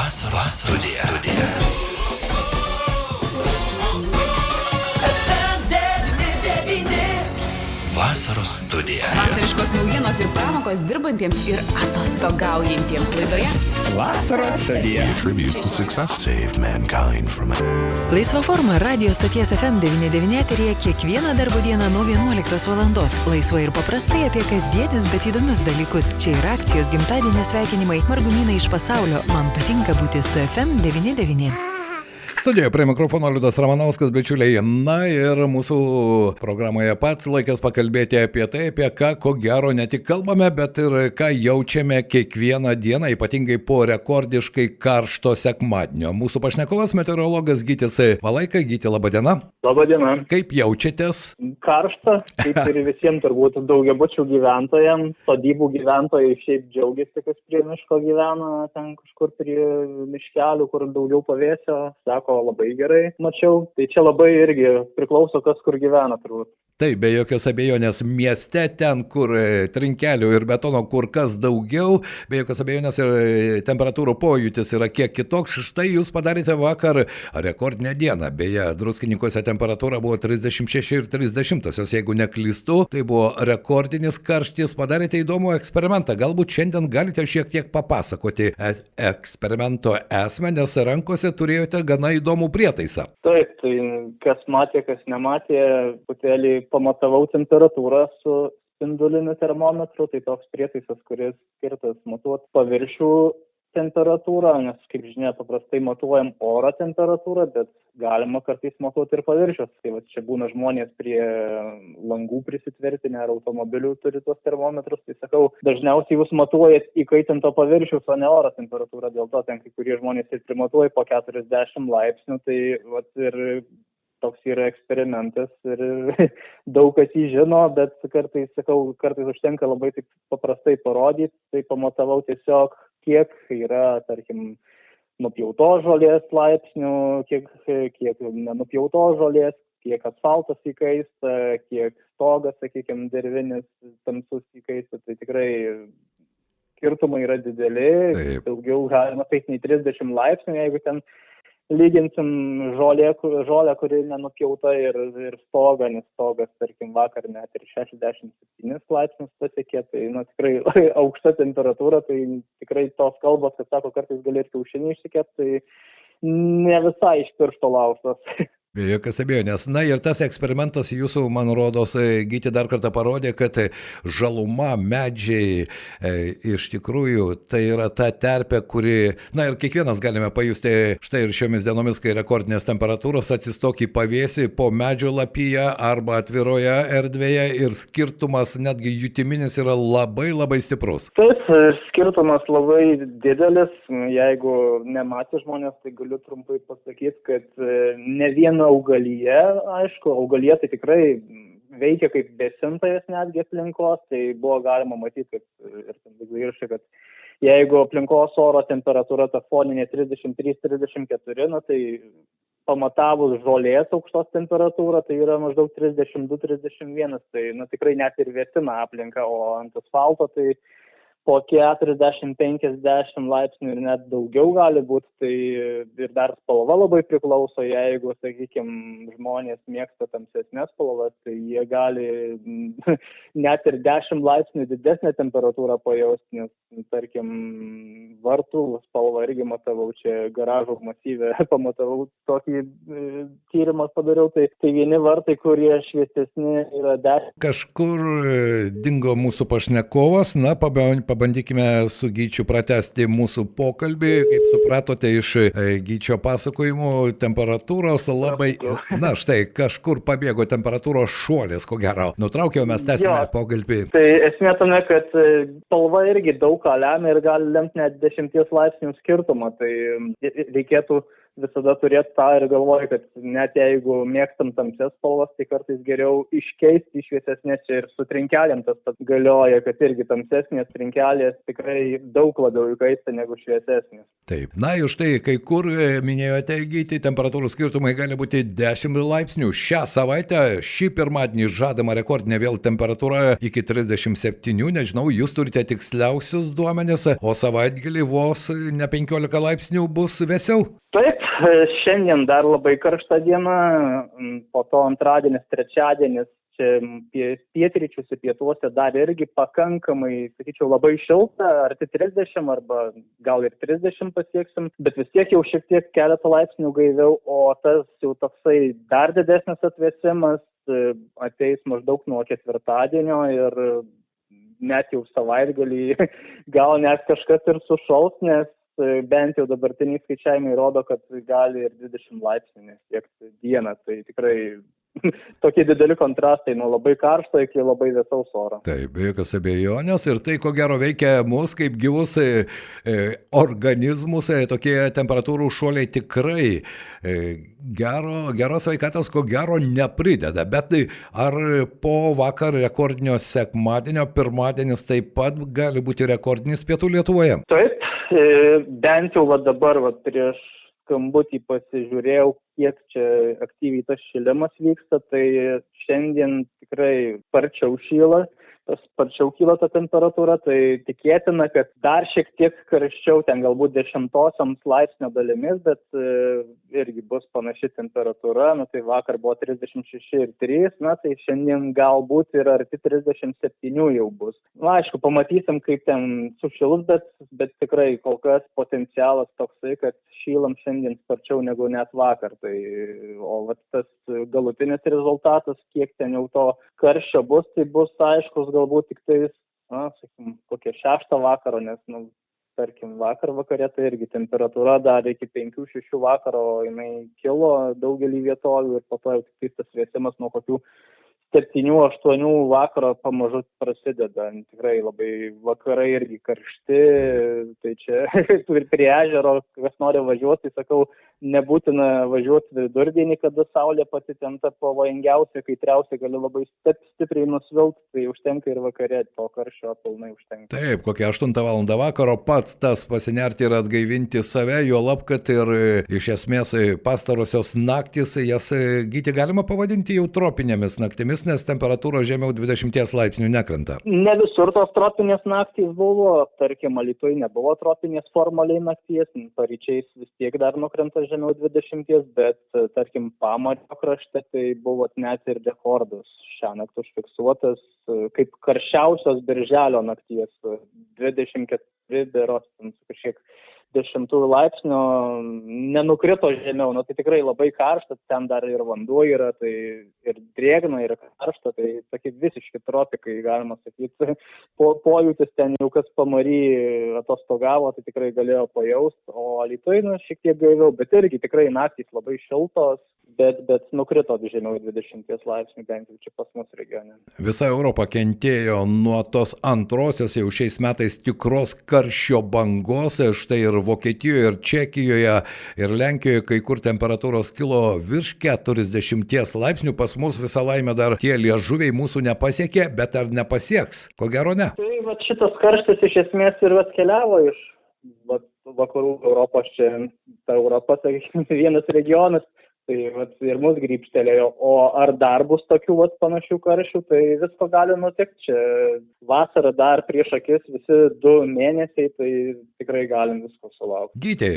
Vasaros studija. Vasaros studija. Vasariškos naujienos ir pramogos dirbantiems ir atostogaujantiems laidoje. Vasaros studija. Laisva forma radio stoties FM 99 eteryje kiekvieną darbo dieną nuo 11 valandos. Laisvai ir paprastai apie kasdienius, bet įdomius dalykus. Čia ir akcijos, gimtadienio sveikinimai, margumynai iš pasaulio. Man patinka būti su FM 99. Studijoje prie mikrofono Liudas Ramanauskas, bičiuliai. Na ir mūsų programoje pats laikas pakalbėti apie tai, apie ką, ko gero, ne tik kalbame, bet ir ką jaučiame kiekvieną dieną, ypatingai po rekordiškai karšto sekmadienio. Mūsų pašnekovas meteorologas Gytis Valaika. Gyti, laba diena. Labą dieną. Kaip jaučiatės? Karšta, kaip ir visiems turbūt daugiabučių gyventojams, sodybų gyventojai šiaip džiaugiasi, kas prie miško gyvena, ten kažkur prie miškelių, kur daugiau pavėsio, sako labai gerai, mačiau. Tai čia labai irgi priklauso, kas kur gyvena turbūt. Taip, be jokios abejonės, mieste ten, kur trinkelių ir betono kur kas daugiau, be jokios abejonės ir temperatūrų pojūtis yra kiek kitoks. Štai jūs padarėte vakar rekordinę dieną. Beje, Druskininkuose temperatūra buvo 36 ir 30, jeigu neklystu. Tai buvo rekordinis karštis. Padarėte įdomų eksperimentą. Galbūt šiandien galite šiek tiek papasakoti eksperimento esmę, nes rankose turėjote gana įdomų prietaisą. Taip, tai kas matė, kas nematė, putėlį pamatavau temperatūrą su spinduliniu termometru, tai toks prietaisas, kuris skirtas matuoti paviršių temperatūrą, nes, kaip žinia, paprastai matuojam oro temperatūrą, bet galima kartais matuoti ir paviršius. Tai va, čia būna žmonės prie langų prisitvirtinę ar automobilių turi tuos termometrus, tai sakau, dažniausiai jūs matuojat įkaitinto paviršius, o ne oro temperatūrą, dėl to ten kai kurie žmonės ir primatuoja po 40 laipsnių, tai va, ir toks yra eksperimentas ir daug kas jį žino, bet kartais, sakau, kartais užtenka labai taip paprastai parodyti, tai pamatavau tiesiog, kiek yra, tarkim, nupjautos žolės laipsnių, kiek nenupjautos žolės, kiek asfaltas įkaista, kiek stogas, sakykime, dervinis tamsus įkaista, tai tikrai skirtumai yra dideli, daugiau galima taip nei 30 laipsnių, jeigu ten lyginsim žolę, kuri nenupjauta ir stogą, nes stogas, tarkim, vakar net ir 67 laipsnius pasiekė, tai tikrai aukšta temperatūra, tai tikrai tos kalbos, kad sako, kartais gali ir kiaušinį išsikepti, tai ne visai iš piršto laužtos. Be jokios abejonės. Na ir tas eksperimentas jūsų, man rodos, Gyti dar kartą parodė, kad žaluma, medžiai, iš tikrųjų, tai yra ta terpė, kuri, na ir kiekvienas galime pajusti štai ir šiomis dienomis, kai rekordinės temperatūros, atsistok į pavėsį po medžio lapyje arba atviroje erdvėje ir skirtumas netgi jutiminis yra labai labai stiprus. Taip, skirtumas labai didelis. Jeigu nematė žmonės, tai galiu trumpai pasakyti, kad ne viena augalyje, aišku, augalyje tai tikrai veikia kaip besintojas netgi aplinkos, tai buvo galima matyti, kad jeigu aplinkos oro temperatūra ta foninė 33-34, tai pamatavus žolės aukštos temperatūrą, tai yra maždaug 32-31, tai tikrai net ir vėsina aplinką, o ant asfalto tai po 40-50 laipsnių ir net daugiau gali būti, tai ir dar spalva labai priklauso, jeigu, sakykime, žmonės mėgsta tamsesnės spalvas, tai jie gali net ir 10 laipsnių didesnę temperatūrą pajausti, nes, tarkim, vartų spalvą irgi matavau, čia garažų masyve pamatavau tokį tyrimą padariau, tai vieni vartai, kurie šviesesni yra 10. Kažkur dingo mūsų pašnekovas, na, pabandykime su Gyčiu pratęsti mūsų pokalbį. Kaip supratote iš Gyčio pasakojimų, temperatūros labai... Na štai, kažkur pabėgo temperatūros šuolis, ko gero. Nutraukiau, mes tęsime pokalbį. Tai esmė tame, kad spalva irgi daug ką lemia ir gali lemti net 10 laipsnių skirtumą. Tai reikėtų visada turėti tą ir galvoju, kad net jeigu mėgstam tamsias spalvas, tai kartais geriau iškeisti į šviesesnės, ir su trinkelėm tas galioja, kad irgi tamsesnės trinkelės gali tikrai daug labiau įkaisti negu šviesesnis. Taip, na ir štai kai kur minėjote, Gyti, temperatūrų skirtumai gali būti 10 laipsnių. Šią savaitę, šį pirmadienį žadama rekordinė vėl temperatūra iki 37, nežinau, jūs turite tiksliausius duomenis, o savaitgalį vos ne 15 laipsnių bus vėsiau. Taip, šiandien dar labai karšta diena, po to antradienis, trečiadienis, čia pietryčiuose, pietuose dar irgi pakankamai, sakyčiau, labai šilta, arti 30 arba gal ir 30 pasieksim, bet vis tiek jau šiek tiek keletą laipsnių gaiviau, o tas jau toksai dar didesnis atvėsimas ateis maždaug nuo ketvirtadienio ir net jau savaitgalį gal net kažkas ir sušals, nes bent jau dabartiniai skaičiavimai rodo, kad gali ir 20 laipsnių nesiekti dieną, tai tikrai tokie dideli kontrastai nuo labai karšto iki labai vėsaus oro. Taip, be jokios abejonės ir tai ko gero veikia mus kaip gyvus organizmus, tokie temperatūrų šuoliai tikrai geros sveikatos ko gero neprideda, bet ar po vakar rekordinio sekmadienio pirmadienis taip pat gali būti rekordinis pietų Lietuvoje? Taip, bent jau dabar prieš skambutį pasižiūrėjau, kiek čia aktyviai tas šilimas vyksta, tai šiandien tikrai sparčiau kyla ta temperatūra, tai tikėtina, kad dar šiek tiek karščiau, ten galbūt 10 laipsnio dalimis, bet irgi bus panaši temperatūra, tai vakar buvo 36,3, tai šiandien galbūt ir arti 37 jau bus. Aišku, pamatysim, kaip ten sušilus, bet tikrai kol kas potencialas toksai, kad šylam šiandien sparčiau negu net vakar. O tas galutinis rezultatas, kiek ten jau to karščio bus, tai bus aiškus galbūt tik tais, kokie 6 vakaro, nes, tarkim, vakare tai irgi temperatūra dar iki 5-6 vakaro, jinai kilo daugelį vietovių ir po to jau tik tas vėsimas nuo kokių 7-8 vakaro pamažu prasideda. Tikrai labai vakarai irgi karšti, tai čia ir prie ežero, kas nori važiuoti, tai sakau, nebūtina važiuoti vidurdienį, kada saulė pati ten ta pavojingiausia, kaitriausia, gali labai stipriai nusvilti, tai užtenka ir vakare, to karščio pilnai užtenka. Taip, kokią 8 valandą vakaro pats tas pasinerti ir atgaivinti save, juolab, kad ir iš esmės pastarosios naktys, jas Gyti galima pavadinti jau tropinėmis naktimis, nes temperatūra žemiau 20 laipsnių nekrenta. Ne visur tos tropinės naktys buvo, tarkim, Alytuje nebuvo tropinės formaliai nakties, paryčiais vis tiek dar nukrenta žemiau 20, bet, tarkim, pamario krašte tai buvo net ir rekordas šią naktį užfiksuotas, kaip karščiausios birželio nakties, 24 berods, kažkiek 10 laipsnio, nenukrito žemiau, tai tikrai labai karšta, ten dar ir vanduo yra, tai ir drėgna, ir karšta, tai tokie visiški tropikai, galima sakyti, pojūtis ten jau kas pamary atostogavo, tai tikrai galėjo pajausti, o Alytuje šiek tiek gaiviau, bet irgi tikrai naktys labai šiltos, bet nukrito žemiau 20 laipsnių, bent jau čia pas mus regione. Visa Europa kentėjo nuo tos antrosios jau šiais metais tikros karščio bangos, štai ir Vokietijoje, ir Čekijoje, ir Lenkijoje, kai kur temperatūros kilo virš 40 laipsnių, pas mus visą laimę dar tie liežuviai mūsų nepasiekė, bet ar nepasieks? Ko gero ne. Tai šitas karštis iš esmės ir atkeliavo iš vakarų Europos, čia ta Europa, sakykime, vienas regionas, tai ir mus grįbštelėjo, o ar dar bus tokių panašių karščių, tai visko gali nutikti. Čia vasara dar prieš akis, visi 2 mėnesiai, tai tikrai galim visko sulaukti. Gyti,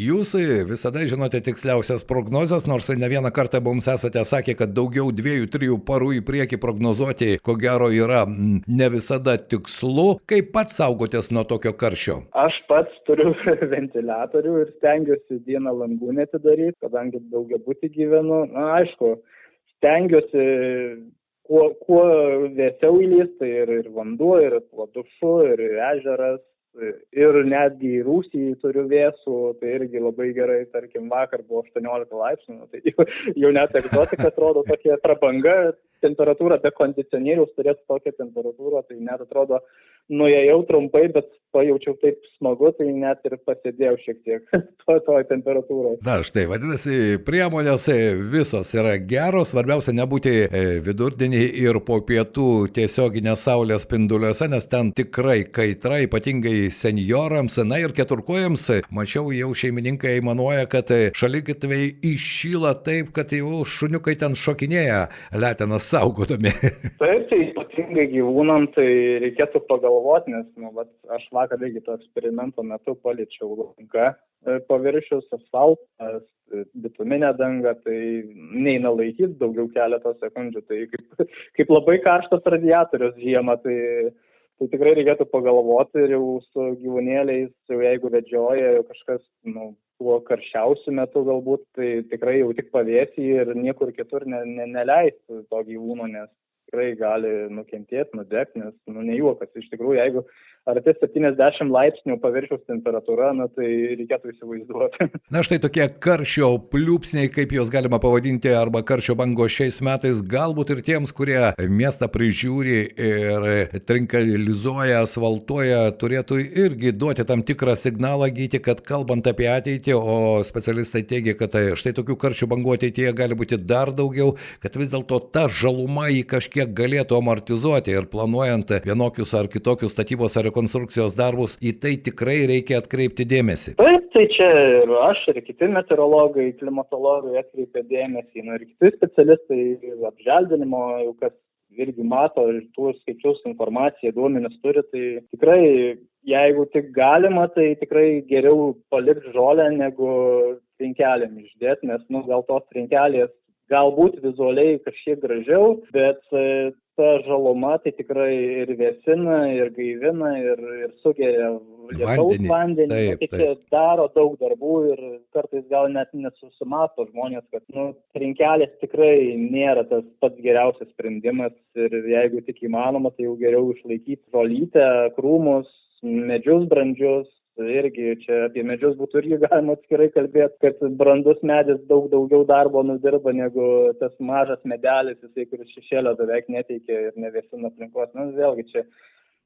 jūs visada žinote tiksliausias prognozes, nors ne vieną kartą mums esate sakę, kad daugiau 2-3 parų į priekį prognozuoti, ko gero yra ne visada tikslu. Kaip pats saugotės nuo tokio karščio? Aš pats turiu ventiliatorių ir stengiuosi dieną langų netidaryti, kadangi daugiabutį gyvenu. Aišku, stengiuosi kuo vėsiau įlįsti, ir vanduo, ir po dušu, ir ežeras, ir netgi rūsį turiu vėsų, tai irgi labai gerai, tarkim, vakar buvo 18 laipsnių, tai jau net egzotika atrodo tokia prabanga, temperatūra be kondicionieriaus turėtų tokią temperatūrą, tai net atrodo nuėjau trumpai, bet pajaučiau taip smagu, tai net ir pasėdėjau šiek tiek toj temperatūroje. Na štai, vadinasi, priemonės visos yra geros, svarbiausia nebūti vidurdienį ir po pietų tiesioginės saulės spinduliuose, nes ten tikrai kaitra, ypatingai senjorams, na ir keturkojams. Mačiau, jau šeimininkai aimanuoja, kad šaligatviai iššyla taip, kad jau šuniukai ten šokinėja letenas saugodami. Taip, tai ypatingai gyvūnam, tai reikėtų pagalvoti, nes aš vakar lygiai to eksperimento metu paliečiau lanką paviršius, asfaltas, bituminę dangą, tai neina laikyti daugiau keletą sekundžių, tai kaip labai karštas radiatorius žiemą, tai tikrai reikėtų pagalvoti ir jau su gyvūnėliais, jau jeigu vedžioja kažkas, tuo karščiausiu metu galbūt, tai tikrai jau tik pavėsį ir niekur kitur neleisti to gyvūno, nes tikrai gali nukentėti, nudegti, nes nejuokas. Iš tikrųjų, jeigu arti 70 laipsnių paviršiaus temperatūra, tai reikėtų įsivaizduoti. Na štai tokie karščio pliūpsniai, kaip juos galima pavadinti, arba karščio bango šiais metais, galbūt ir tiems, kurie miestą prižiūri ir trinkelizuoja, asfaltuoja, turėtų irgi duoti tam tikrą signalą gyti, kad kalbant apie ateitį, o specialistai teigia, kad štai tokių karščio bangų ateityje gali būti dar daugiau, kad vis dėlto ta žaluma jį kažkiek galėtų amortizuoti ir planuojant vienokius ar kitokius statybos ar rekonstrukcijos darbus, į tai tikrai reikia atkreipti dėmesį. Taip, tai čia ir aš, ir kiti meteorologai, klimatologai atkreipia dėmesį, ir kiti specialistai apželdinimo, jau kas irgi mato ir tuos skaičius, informaciją, duomenis turi, tai tikrai, jeigu tik galima, tai tikrai geriau palikti žolę, negu trinkelėm išdėti, nes gal tos trinkelės galbūt vizualiai kažkiek gražiau, bet ta žaluma tai tikrai ir vėsina, ir gaivina, ir sugeria lietaus vandenį. Taip. Daro daug darbų ir kartais gal net nesusimato žmonės, kad trinkelės tikrai nėra tas pats geriausias sprendimas ir jeigu tik įmanoma, tai jau geriau išlaikyti žolytę, krūmus, medžius brandžius. Irgi čia apie medžius būtų irgi galima atskirai kalbėti, kad brandus medis daug daugiau darbo nudirba negu tas mažas medelis, jisai, kuris šešėlio beveik neteikia ir nevėsina aplinkos. Vėlgi čia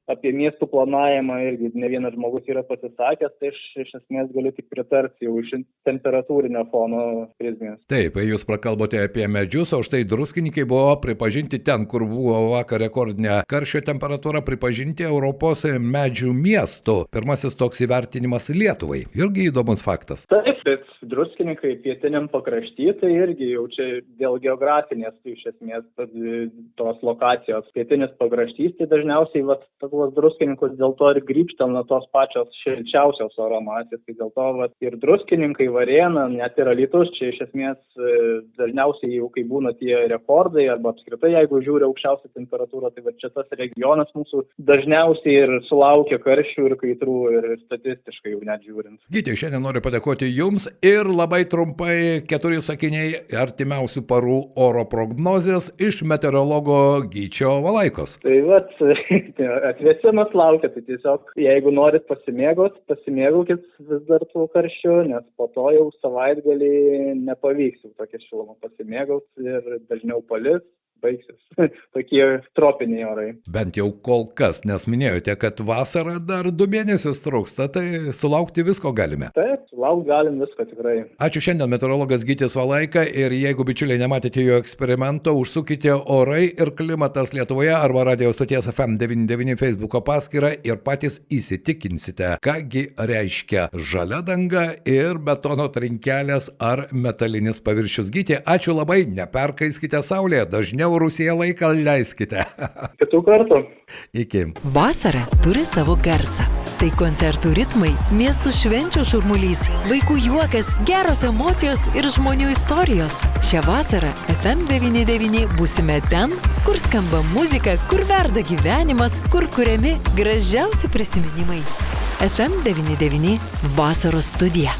apie miestų planavimą irgi ne vienas žmogus yra pasisakęs, tai aš iš esmės galiu tik pritarti jau iš temperatūrinio fono prizmės. Taip, jūs prakalbote apie medžius, o štai Druskininkai buvo pripažinti ten, kur buvo vakar rekordinė karščio temperatūra, pripažinti Europos medžių miestų. Pirmasis toks įvertinimas Lietuvai. Irgi įdomus faktas. Taip, bet Druskininkai pietiniam pakrašty, tai irgi jau čia dėl geografinės, tai iš esmės tos lokacijos pietinis pakraštys, tai dažniausiai Druskininkus dėl to ir grįžtam nuo tos pačios šilčiausios oro masės, tai dėl to ir Druskininkai, Varėna, net ir Alytus, čia iš esmės dažniausiai jau kai būna tie rekordai, arba apskritai jeigu žiūri aukščiausią temperatūrą, tai čia tas regionas mūsų dažniausiai ir sulaukia karščių ir kaitrų ir statistiškai jau net žiūrint. Gyti, šiandien noriu padėkoti Jums ir labai trumpai 4 sakiniai artimiausių parų oro prognozės iš meteorologo Gyčio Valaikos. Tai atvėsimas laukia, tai tiesiog jeigu norit pasimėgaukit vis dar tų karščių, nes po to jau savaitgalį nepavyks jau tokia šiluma pasimėgauti ir dažniau palis. Baigsis tokie tropiniai orai. Bent jau kol kas, nes minėjote, kad vasara dar 2 mėnesius trūksta, tai sulaukti visko galime. Taip, sulaukti galim visko tikrai. Ačiū, šiandien meteorologas Gytis Valaika ir jeigu bičiuliai nematėte jo eksperimento, užsukite Orai ir klimatas Lietuvoje arba radio stoties FM99 Facebooko paskyrą ir patys įsitikinsite, kągi reiškia žalia danga ir betono trinkelės ar metalinis paviršius. Gyti, ačiū labai, neperkaiskite saulėje, dažniau Rusija laiką leiskite. Kitų kartų. Iki. Vasara turi savo garsą. Tai koncertų ritmai, miestų švenčių šurmulys, vaikų juokas, geros emocijos ir žmonių istorijos. Šią vasarą FM99 būsime ten, kur skamba muzika, kur verda gyvenimas, kur kuriami gražiausi prisiminimai. FM99 vasaros studija.